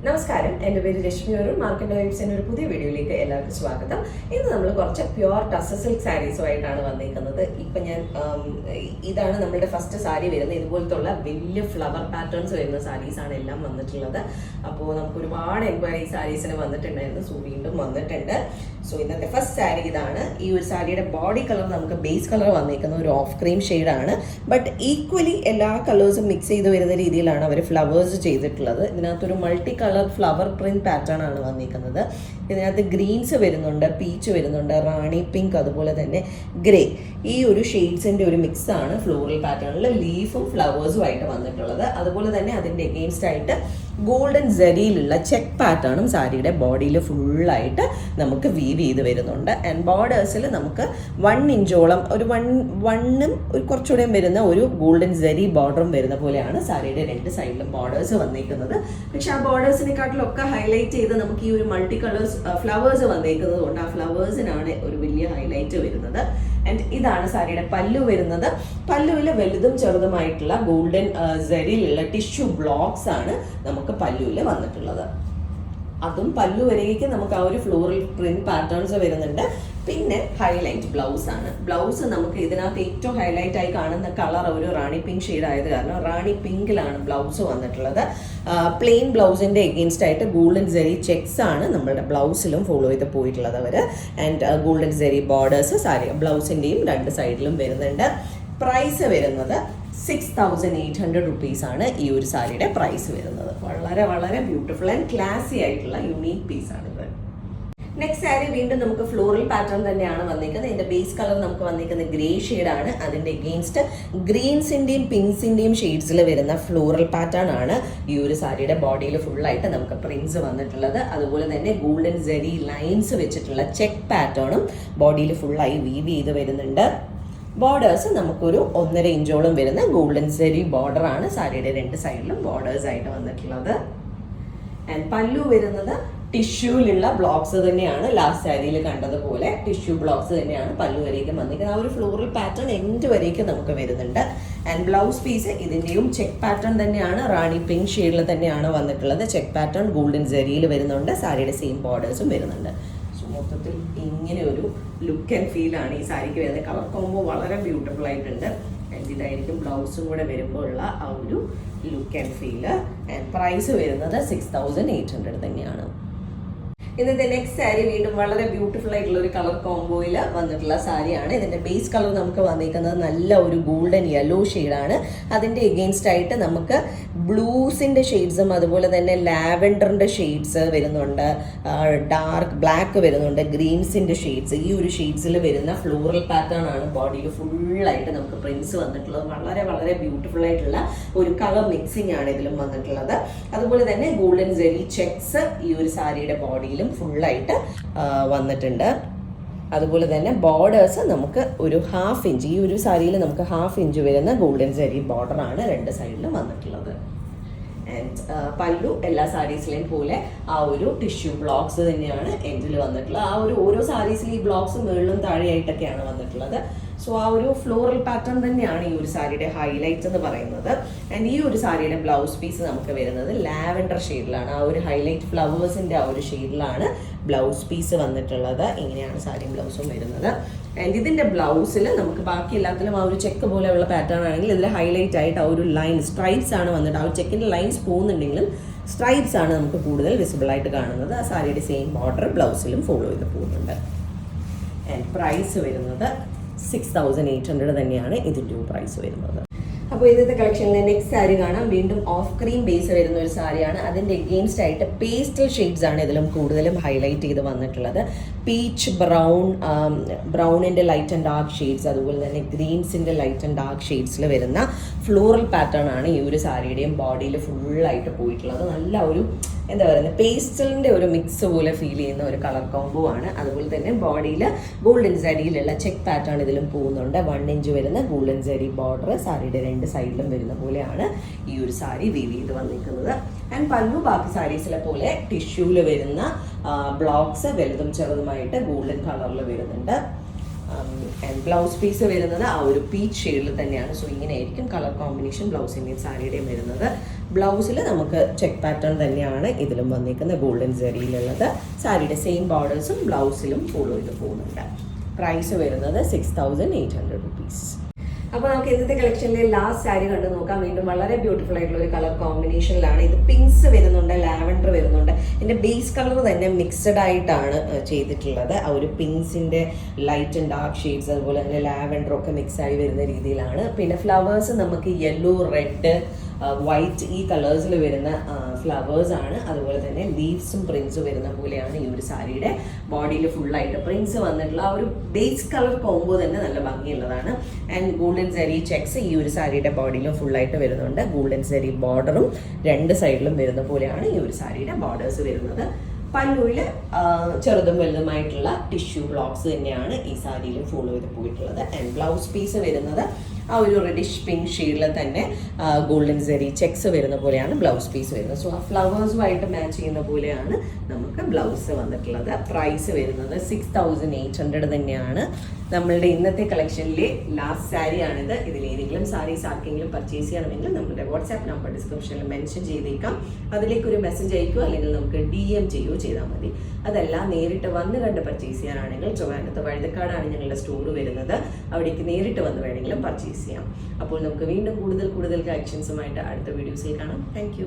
നമസ്കാരം, എൻ്റെ പേര് രശ്മി അരുൺ. മാർക്കറ്റ് വൈബ്സിൻ്റെ ഒരു പുതിയ വീഡിയോയിലേക്ക് എല്ലാവർക്കും സ്വാഗതം. ഇന്ന് നമ്മൾ കുറച്ച് പ്യുവർ ടസർ സിൽക്ക് സാരീസുമായിട്ടാണ് വന്നിരിക്കുന്നത്. ഇപ്പം ഇതാണ് നമ്മളുടെ ഫസ്റ്റ് സാരി വരുന്നത്. ഇതുപോലത്തെ ഉള്ള വലിയ ഫ്ലവർ പാറ്റേൺസ് വരുന്ന സാരീസാണ് എല്ലാം വന്നിട്ടുള്ളത്. അപ്പോൾ നമുക്ക് ഒരുപാട് എൻക്വയറി സാരീസിന് വന്നിട്ടുണ്ടായിരുന്നു. സോ വീണ്ടും വന്നിട്ടുണ്ട്. സോ ഇന്നത്തെ ഫസ്റ്റ് സാരി ഇതാണ്. ഈ ഒരു സാരിയുടെ ബോഡി കളർ നമുക്ക് ബേസ് കളർ വന്നിരിക്കുന്ന ഒരു ഓഫ് ക്രീം ഷെയ്ഡാണ്. ബട്ട് ഈക്വലി എല്ലാ കളേഴ്സും മിക്സ് ചെയ്ത് വരുന്ന രീതിയിലാണ് അവർ ഫ്ലവേഴ്സ് ചെയ്തിട്ടുള്ളത്. ഇതിനകത്തൊരു multi colour flower print pattern ആണ് വന്നിരിക്കുന്നത്. ഇതിനകത്ത് ഗ്രീൻസ് വരുന്നുണ്ട്, പീച്ച് വരുന്നുണ്ട്, റാണി പിങ്ക്, അതുപോലെ തന്നെ ഗ്രേ. ഈ ഒരു ഷെയ്ഡ്സിന്റെ ഒരു മിക്സ് ആണ് ഫ്ലോറൽ പാറ്റേണിൽ ലീഫും ഫ്ലവേഴ്സും ആയിട്ട് വന്നിട്ടുള്ളത്. അതുപോലെ തന്നെ അതിന്റെ എഗെയിൻസ്റ്റ് ആയിട്ട് ഗോൾഡൻ ജരിയിലുള്ള ചെക്ക് പാറ്റേണും സാരിയുടെ ബോഡിയിൽ ഫുള്ളായിട്ട് നമുക്ക് വീവ് ചെയ്ത് വരുന്നുണ്ട്. ആൻഡ് ബോർഡേഴ്സിൽ നമുക്ക് 1 ഇഞ്ചോളം ഒരു വണ്ണും ഒരു കുറച്ചുകൂടെ വരുന്ന ഒരു ഗോൾഡൻ ജരി ബോർഡറും വരുന്ന പോലെയാണ് സാരിയുടെ രണ്ട് സൈഡിലും ബോർഡേഴ്സ് വന്നിരിക്കുന്നത്. പക്ഷെ ആ ബോർഡേഴ്സിനെക്കാട്ടിലൊക്കെ ഹൈലൈറ്റ് ചെയ്ത് നമുക്ക് ഈ ഒരു മൾട്ടി കളേഴ്സ് ഫ്ലവേഴ്സ് വന്നിരിക്കുന്നത് കൊണ്ട് ആ ഫ്ലവേഴ്സിനാണ് ഒരു വലിയ ഹൈലൈറ്റ് വരുന്നത്. ആൻഡ് ഇതാണ് സാരിയുടെ പല്ലു വരുന്നത്. പല്ലുവിൽ വലുതും ചെറുതുമായിട്ടുള്ള ഗോൾഡൻ ജരിയിലുള്ള ടിഷ്യൂ ബ്ലോക്സ് ആണ് നമുക്ക് പല്ലുവിൽ വന്നിട്ടുള്ളത്. അതും പല്ലു വരേക്ക് നമുക്ക് ആ ഒരു ഫ്ലോറൽ പ്രിന്റ് പാറ്റേൺസ് വരുന്നുണ്ട്. പിന്നെ ഹൈലൈറ്റ് ബ്ലൗസ് ആണ്. ബ്ലൗസ് നമുക്ക് ഇതിനകത്ത് ഏറ്റവും ഹൈലൈറ്റ് ആയി കാണുന്ന കളർ ഒരു റാണി പിങ്ക് ഷെയ്ഡ് ആയത് കാരണം റാണി പിങ്കിലാണ് ബ്ലൗസ് വന്നിട്ടുള്ളത്. പ്ലെയിൻ ബ്ലൗസിന്റെ എഗെയിൻസ്റ്റ് ആയിട്ട് ഗോൾഡൻ ജെറി ചെക്സ് ആണ് നമ്മുടെ ബ്ലൗസിലും ഫോളോ ചെയ്ത് പോയിട്ടുള്ളത് അവർ. And golden zari borders sari ബ്ലൗസിന്റെയും രണ്ട് സൈഡിലും വരുന്നുണ്ട്. പ്രൈസ് വരുന്നത് 6,800 rupees ആണ് ഈ ഒരു സാരിയുടെ പ്രൈസ് വരുന്നത്. വളരെ വളരെ ബ്യൂട്ടിഫുൾ ആൻഡ് ക്ലാസി ആയിട്ടുള്ള യുണീക്ക് പീസാണ് ഇത്. നെക്സ്റ്റ് സാരി വീണ്ടും നമുക്ക് ഫ്ലോറൽ പാറ്റേൺ തന്നെയാണ് വന്നിരിക്കുന്നത്. ഇതിന്റെ ബേസ് കളർ നമുക്ക് വന്നിരിക്കുന്നത് ഗ്രേ ഷെയ്ഡാണ്. അതിന്റെ എഗെയിൻസ്റ്റ് ഗ്രീൻസിന്റെയും പിങ്ക്സിന്റെയും ഷെയ്ഡ്സിൽ വരുന്ന ഫ്ലോറൽ പാറ്റേൺ ആണ് ഈ ഒരു സാരിയുടെ ബോഡിയിൽ ഫുള്ളായിട്ട് നമുക്ക് പ്രിന്റ്സ് വന്നിട്ടുള്ളത്. അതുപോലെ തന്നെ ഗോൾഡൻ ജെറി ലൈൻസ് വെച്ചിട്ടുള്ള ചെക്ക് പാറ്റേണും ബോഡിയിൽ ഫുള്ളായി വീവ് ചെയ്ത് വരുന്നുണ്ട്. ബോർഡേഴ്സ് നമുക്കൊരു 1.5 ഇഞ്ചോളം വരുന്ന ഗോൾഡൻ ജെറി ബോർഡർ ആണ് സാരിയുടെ രണ്ട് സൈഡിലും ബോർഡേഴ്സ് ആയിട്ട് വന്നിട്ടുള്ളത്. ആൻഡ് പല്ലു വരുന്നത് ടിഷ്യൂലുള്ള ബ്ലോക്സ് തന്നെയാണ്. ലാസ്റ്റ് സാരിയിൽ കണ്ടതുപോലെ ടിഷ്യൂ ബ്ലോക്സ് തന്നെയാണ് പല്ലു വരേക്കും വന്നിരിക്കുന്നത്. ആ ഒരു ഫ്ലോറൽ പാറ്റേൺ എൻഡ് വരേക്കും നമുക്ക് വരുന്നുണ്ട്. ആൻഡ് ബ്ലൗസ് പീസ് ഇതിന്റെയും ചെക്ക് പാറ്റേൺ തന്നെയാണ്. റാണി പിങ്ക് ഷെയ്ഡിൽ തന്നെയാണ് വന്നിട്ടുള്ളത്. ചെക്ക് പാറ്റേൺ ഗോൾഡൻ ജെറിയിൽ വരുന്നുണ്ട്. സാരിയുടെ സെയിം ബോർഡേഴ്സും വരുന്നുണ്ട്. മൊത്തത്തിൽ ഇങ്ങനെ ഒരു ലുക്ക് ആൻഡ് ഫീൽ ആണ് ഈ സാരിക്ക് വരുന്നത്. കളർ കോംബോ വളരെ ബ്യൂട്ടിഫുൾ ആയിട്ടുണ്ട്. ആൻഡ് ഇതായിരിക്കും ബ്ലൗസും കൂടെ വരുമ്പോൾ ഉള്ള ആ ഒരു look and feel. And price വരുന്നത് 6,800 തന്നെയാണ്. ഇന്നത്തെ നെക്സ്റ്റ് സാരി വീണ്ടും വളരെ ബ്യൂട്ടിഫുൾ ആയിട്ടുള്ള ഒരു കളർ കോംബോയിൽ വന്നിട്ടുള്ള സാരിയാണ്. ഇതിന്റെ ബേസ് കളർ നമുക്ക് വന്നിരിക്കുന്നത് നല്ല ഒരു ഗോൾഡൻ യെല്ലോ ഷെയ്ഡാണ്. അതിന്റെ എഗെയിൻസ്റ്റ് ആയിട്ട് നമുക്ക് ബ്ലൂസിന്റെ ഷെയ്ഡ്സും അതുപോലെ തന്നെ ലാവൻഡറിന്റെ ഷെയ്ഡ്സ് വരുന്നുണ്ട്, ഡാർക്ക് ബ്ലാക്ക് വരുന്നുണ്ട്, ഗ്രീൻസിന്റെ ഷെയ്ഡ്സ്. ഈ ഒരു ഷെയ്ഡ്സിൽ വരുന്ന ഫ്ലോറൽ പാറ്റേൺ ആണ് ബോഡിയിൽ ഫുള്ളായിട്ട് നമുക്ക് പ്രിന്റ്സ് വന്നിട്ടുള്ളത്. വളരെ വളരെ ബ്യൂട്ടിഫുൾ ആയിട്ടുള്ള ഒരു കളർ മിക്സിംഗ് ആണ് ഇതിലും വന്നിട്ടുള്ളത്. അതുപോലെ തന്നെ ഗോൾഡൻ ജെറി ചെക്സ് ഈ ഒരു സാരിയുടെ ബോഡിയിലും ഫുള്ളായിട്ട് വന്നിട്ടുണ്ട്. അതുപോലെ തന്നെ ബോർഡേഴ്സ് നമുക്ക് ഒരു 1/2 ഇഞ്ച്, ഈ ഒരു സാരിയിൽ നമുക്ക് 1/2 ഇഞ്ച് വരുന്ന ഗോൾഡൻ ജെറി ബോർഡർ ആണ് രണ്ട് സൈഡിലും വന്നിട്ടുള്ളത്. ആൻഡ് പല്ലു എല്ലാ സാരീസിലെയും പോലെ ആ ഒരു ടിഷ്യൂ ബ്ലോക്സ് തന്നെയാണ് എൻഡിൽ വന്നിട്ടുള്ളത്. ആ ഒരു ഓരോ സാരീസിലും ഈ ബ്ലോക്സ് മുകളിലും താഴെയായിട്ടൊക്കെയാണ് വന്നിട്ടുള്ളത്. സോ ആ ഒരു ഫ്ലോറൽ പാറ്റേൺ തന്നെയാണ് ഈ ഒരു സാരിയുടെ ഹൈലൈറ്റ് എന്ന് പറയുന്നത്. ആൻഡ് ഈ ഒരു സാരിയുടെ ബ്ലൗസ് പീസ് നമുക്ക് വരുന്നത് ലാവൻഡർ ഷെയ്ഡിലാണ്. ആ ഒരു ഹൈലൈറ്റ് ഫ്ലവേഴ്സിന്റെ ആ ഒരു ഷെയ്ഡിലാണ് ബ്ലൗസ് പീസ് വന്നിട്ടുള്ളത്. ഇങ്ങനെയാണ് സാരിയും ബ്ലൗസും വരുന്നത്. ആൻഡ് ഇതിന്റെ ബ്ലൗസിൽ നമുക്ക് ബാക്കി എല്ലാത്തിലും ആ ഒരു ചെക്ക് പോലെയുള്ള പാറ്റേൺ ആണെങ്കിൽ ഇതിൽ ഹൈലൈറ്റ് ആയിട്ട് ആ ഒരു ലൈൻ സ്ട്രൈപ്സ് ആണ് വന്നിട്ട്. ആ ഒരു ചെക്കിന്റെ ലൈൻസ് പോകുന്നുണ്ടെങ്കിലും സ്ട്രൈപ്സ് ആണ് നമുക്ക് കൂടുതൽ വിസിബിൾ ആയിട്ട് കാണുന്നത്. ആ സാരിയുടെ സെയിം ബോർഡർ ബ്ലൗസിലും ഫോളോ ചെയ്ത് പോകുന്നുണ്ട്. ആൻഡ് പ്രൈസ് വരുന്നത് 6,800 തന്നെയാണ് ഇതിൻ്റെ പ്രൈസ് വരുന്നത്. അപ്പോൾ ഇന്നത്തെ കളക്ഷനിലെ നെക്സ്റ്റ് സാരി കാണാം. വീണ്ടും ഓഫ് ക്രീം ബേസ് വരുന്ന ഒരു സാരിയാണ്. അതിൻ്റെ എഗെയിൻസ്റ്റ് ആയിട്ട് പേസ്റ്റൽ ഷെയ്ഡ്സ് ആണ് ഇതിലും കൂടുതലും ഹൈലൈറ്റ് ചെയ്ത് വന്നിട്ടുള്ളത്. പീച്ച്, ബ്രൗണിൻ്റെ ലൈറ്റ് ആൻഡ് ഡാർക്ക് ഷെയ്ഡ്സ്, അതുപോലെ തന്നെ ഗ്രീൻസിൻ്റെ ലൈറ്റ് ആൻഡ് ഡാർക്ക് ഷെയ്ഡ്സിൽ വരുന്ന ഫ്ലോറൽ പാറ്റേൺ ആണ് ഈ ഒരു സാരിയുടെയും ബോഡിയിൽ ഫുള്ളായിട്ട് പോയിട്ടുള്ളത്. നല്ല ഒരു എന്താ പറയുന്നത് പേസ്റ്റലിൻ്റെ ഒരു മിക്സ് പോലെ ഫീൽ ചെയ്യുന്ന ഒരു കളർ കോംബോ ആണ്. അതുപോലെ തന്നെ ബോഡിയിൽ ഗോൾഡൻ ജരിയിലുള്ള ചെക്ക് പാറ്റേൺ ഇതിലും പോകുന്നുണ്ട്. 1 ഇഞ്ച് വരുന്ന ഗോൾഡൻ ജരി ബോർഡർ സാരിയുടെ രണ്ട് സൈഡിലും വരുന്ന പോലെയാണ് ഈ ഒരു സാരി വീവ് ചെയ്ത് വന്നിരിക്കുന്നത്. ആൻഡ് പല്ലു ബാക്കി സാരീസിലെ പോലെ ടിഷ്യൂവിൽ വരുന്ന ബ്ലോക്സ് വലുതും ചെറുതുമായിട്ട് ഗോൾഡൻ കളറിൽ വരുന്നുണ്ട്. ആൻഡ് ബ്ലൗസ് പീസ് വരുന്നത് ആ ഒരു പീച്ച് ഷെയ്ഡിൽ തന്നെയാണ്. സോ ഇങ്ങനെയായിരിക്കും കളർ കോമ്പിനേഷൻ ബ്ലൗസിൻ്റെയും സാരിയുടെയും വരുന്നത്. ബ്ലൗസിൽ നമുക്ക് ചെക്ക് പാറ്റേൺ തന്നെയാണ് ഇതിലും വന്നിരിക്കുന്നത്, ഗോൾഡൻ സെറിയിലുള്ളത്. സാരിയുടെ സെയിം ബോർഡേഴ്സും ബ്ലൗസിലും ഫോളോ ചെയ്ത് പോകുന്നുണ്ട്. പ്രൈസ് വരുന്നത് 6800 റുപ്പീസ്. അപ്പോൾ നമുക്ക് ഇന്നത്തെ കളക്ഷനിലെ ലാസ്റ്റ് സാരി കണ്ടു നോക്കാം. വീണ്ടും വളരെ ബ്യൂട്ടിഫുൾ ആയിട്ടുള്ള ഒരു കളർ കോമ്പിനേഷനിലാണ്. ഇത് പിങ്ക്സ് വരുന്നുണ്ട്, ലാവൻഡർ വരുന്നുണ്ട്. ഇതിന്റെ ബേസ് കളർ തന്നെ മിക്സഡ് ആയിട്ടാണ് ചെയ്തിട്ടുള്ളത്. ആ ഒരു പിങ്ക്സിന്റെ ലൈറ്റ് ആൻഡ് ഡാർക്ക് ഷെയ്ഡ്സ്, അതുപോലെ തന്നെ ലാവൻഡർ ഒക്കെ മിക്സ് ആയി വരുന്ന രീതിയിലാണ്. പിന്നെ ഫ്ലവേഴ്സ് നമുക്ക് യെല്ലോ, റെഡ്, വൈറ്റ് ഈ കളേഴ്സിൽ വരുന്ന ഫ്ലവേഴ്സ് ആണ്. അതുപോലെ തന്നെ ലീവ്സും പ്രിൻസും വരുന്ന പോലെയാണ് ഈ ഒരു സാരിയുടെ ബോഡിയിൽ ഫുള്ളായിട്ട് പ്രിൻസ് വന്നിട്ടുള്ള ആ ഒരു ബേസ് കളർ കോംബോ തന്നെ നല്ല ഭംഗിയുള്ളതാണ്. ആൻഡ് ഗോൾഡൻ സെറി ചെക്സ് ഈ ഒരു സാരിയുടെ ബോഡിയിലും ഫുള്ളായിട്ട് വരുന്നുണ്ട്. ഗോൾഡൻ സെറി ബോർഡറും രണ്ട് സൈഡിലും വരുന്ന പോലെയാണ് ഈ ഒരു സാരിയുടെ ബോർഡേഴ്സ് വരുന്നത്. പല്ലുവിൽ ചെറുതും വലുതുമായിട്ടുള്ള ടിഷ്യൂ ബ്ലോക്സ് തന്നെയാണ് ഈ സാരിയിലും ഫോളോ ചെയ്ത് പോയിട്ടുള്ളത്. ആൻഡ് ബ്ലൗസ് പീസ് വരുന്നത് ആ ഒരു റെഡിഷ് പിങ്ക് ഷെയ്ഡിൽ തന്നെ ഗോൾഡൻ സെറി ചെക്സ് വരുന്ന പോലെയാണ് ബ്ലൗസ് പീസ് വരുന്നത്. സോ ആ ഫ്ലവേഴ്സുമായിട്ട് മാച്ച് ചെയ്യുന്ന പോലെയാണ് നമുക്ക് ബ്ലൗസ് വന്നിട്ടുള്ളത്. പ്രൈസ് വരുന്നത് 6800 തന്നെയാണ്. നമ്മളുടെ ഇന്നത്തെ കളക്ഷനിലെ ലാസ്റ്റ് സാരിയാണിത്. ഇതിലേതെങ്കിലും സാരീസ് ആർക്കെങ്കിലും പർച്ചേസ് ചെയ്യണമെങ്കിൽ നമ്മുടെ വാട്സാപ്പ് നമ്പർ ഡിസ്ക്രിപ്ഷനിൽ മെൻഷൻ ചെയ്തേക്കാം. അതിലേക്കൊരു മെസ്സേജ് അയക്കുകയോ അല്ലെങ്കിൽ നമുക്ക് DM ചെയ്യുകയോ ചെയ്താൽ മതി. അതല്ല നേരിട്ട് വന്ന് കണ്ട് പർച്ചേസ് ചെയ്യാനാണെങ്കിൽ ട്രിവാൻഡ്രത്ത് വഴുതക്കാടാണ് ഞങ്ങളുടെ സ്റ്റോർ വരുന്നത്. അവിടേക്ക് നേരിട്ട് വന്ന് വേണമെങ്കിലും പർച്ചേസ് ചെയ്യാം. അപ്പോൾ നമുക്ക് വീണ്ടും കൂടുതൽ കളക്ഷൻസുമായിട്ട് അടുത്ത വീഡിയോസിൽ കാണാം. താങ്ക്